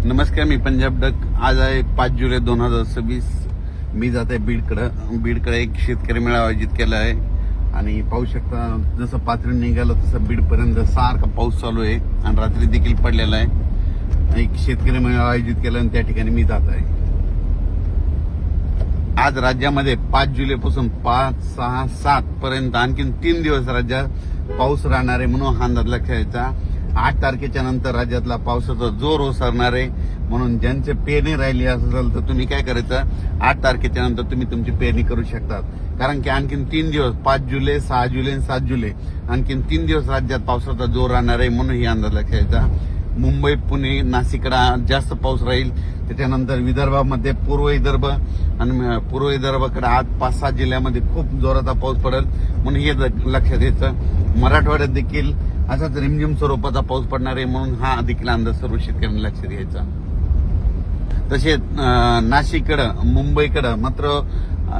नमस्कार, मी पंजाब डक. आज आहे 5 जुलै 2026. मी जात आहे बीडकडे एक शेतकरी मेळावा आयोजित केला आहे आणि पाहू शकता जसं पाथरी निघालं तसं बीडपर्यंत सारखा पाऊस चालू आहे आणि रात्री देखील पडलेला आहे. एक शेतकरी मेळावा आयोजित केला आणि त्या ठिकाणी मी जात आहे. आज राज्यामध्ये 5 जुलैपासून 5, 6, 7 पर्यंत आणखीन 3 दिवस राज्यात पाऊस राहणार आहे म्हणून हा अंदाज लक्षात घ्यायचा. 8 तारखेच्या नंतर राज्यातला पावसाचा जोर ओसरणार आहे म्हणून ज्यांचे पेरणी राहिली असेल तर तुम्ही काय करायचं, 8 तारखेच्या नंतर तुम्ही तुमची पेरणी करू शकतात. कारण की आणखीन 3 दिवस 5 जुलै, 6 जुलै आणि 7 जुलै आणखीन 3 दिवस राज्यात पावसाचा जोर राहणार आहे म्हणून ही अंदाज लक्षात घ्यायचा. मुंबई, पुणे, नाशिककडे जास्त पाऊस राहील. त्याच्यानंतर विदर्भामध्ये पूर्व विदर्भ आणि पूर्व विदर्भाकडे आज 5-6 जिल्ह्यामध्ये खूप जोराचा पाऊस पडेल म्हणून हे लक्षात घ्यायचं. मराठवाड्यात देखील असाच रिमझिम स्वरूपाचा पाऊस पडणार आहे म्हणून हा देखील अंदाज सर्व शेतकऱ्यांनी लक्षात घ्यायचा. तसेच नाशिककडं, मुंबईकडं मात्र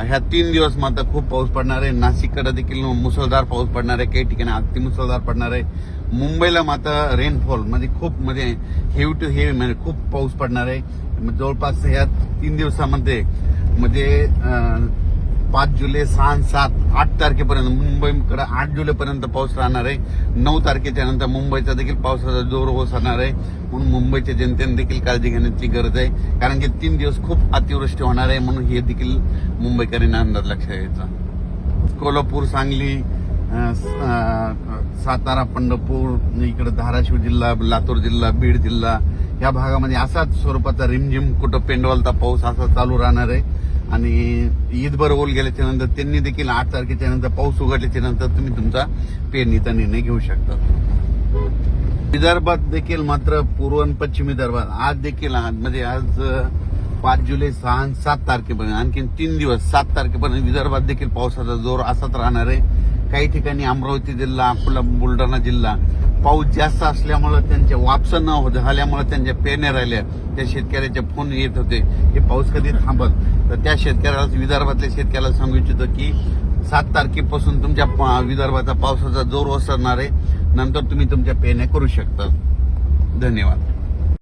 ह्या 3 दिवस मात्र खूप पाऊस पडणार आहे. नाशिककडे देखील मुसळधार पाऊस पडणार आहे, काही ठिकाणी अति मुसळधार पडणार आहे. मुंबईला मात्र रेनफॉल म्हणजे हेवी टू हेवी म्हणजे खूप पाऊस पडणार आहे. जवळपास ह्या 3 दिवसामध्ये म्हणजे 5 जुलै, 6, 7, 8 तारखेपर्यंत मुंबईकडे 8 जुलैपर्यंत पाऊस राहणार आहे. 9 तारखेच्या नंतर मुंबईचा देखील पावसाचा जोर ओसरणार आहे म्हणून मुंबईच्या जनतेने देखील काळजी घेण्याची गरज आहे. कारण की 3 दिवस खूप अतिवृष्टी होणार आहे म्हणून हे देखील मुंबईकरांना अंदाज लक्षात घ्यायचा. कोल्हापूर, सांगली, सातारा, पंढरपूर, इकडे धाराशिव जिल्हा, लातूर जिल्हा, बीड जिल्हा या भागामध्ये असाच स्वरूपाचा रिमझिम कुठं पेंडवालता पाऊस असा चालू राहणार आहे. आणि ईदभर ओल गेल्याच्या नंतर त्यांनी देखील 8 तारखेच्या नंतर पाऊस उघडल्याच्या नंतर तुम्ही तुमचा पेरणीचा निर्णय घेऊ शकता. विदर्भात देखील मात्र पूर्व आणि पश्चिम विदर्भात आज देखील म्हणजे आज 5 जुलै, 6 आणि 7 तारखेपर्यंत आणखीन 3 दिवस 7 तारखेपर्यंत विदर्भात देखील पावसाचा जोर असाच राहणार आहे. काही ठिकाणी अमरावती जिल्हा, अकोला, बुलढाणा जिल्हा पाऊस जास्त असल्यामुळे त्यांचे वापस न झाल्यामुळे त्यांच्या पेरण्या राहिल्या. त्या शेतकऱ्याचे फोन येत होते की पाऊस कधी थांबल, तर त्या शेतकऱ्याला, विदर्भातल्या शेतकऱ्याला सांगू इच्छितो की 7 तारखेपासून तुमच्या विदर्भाचा पावसाचा जोर ओसरणार आहे. नंतर तुम्ही तुमच्या पेरण्या करू शकता. धन्यवाद.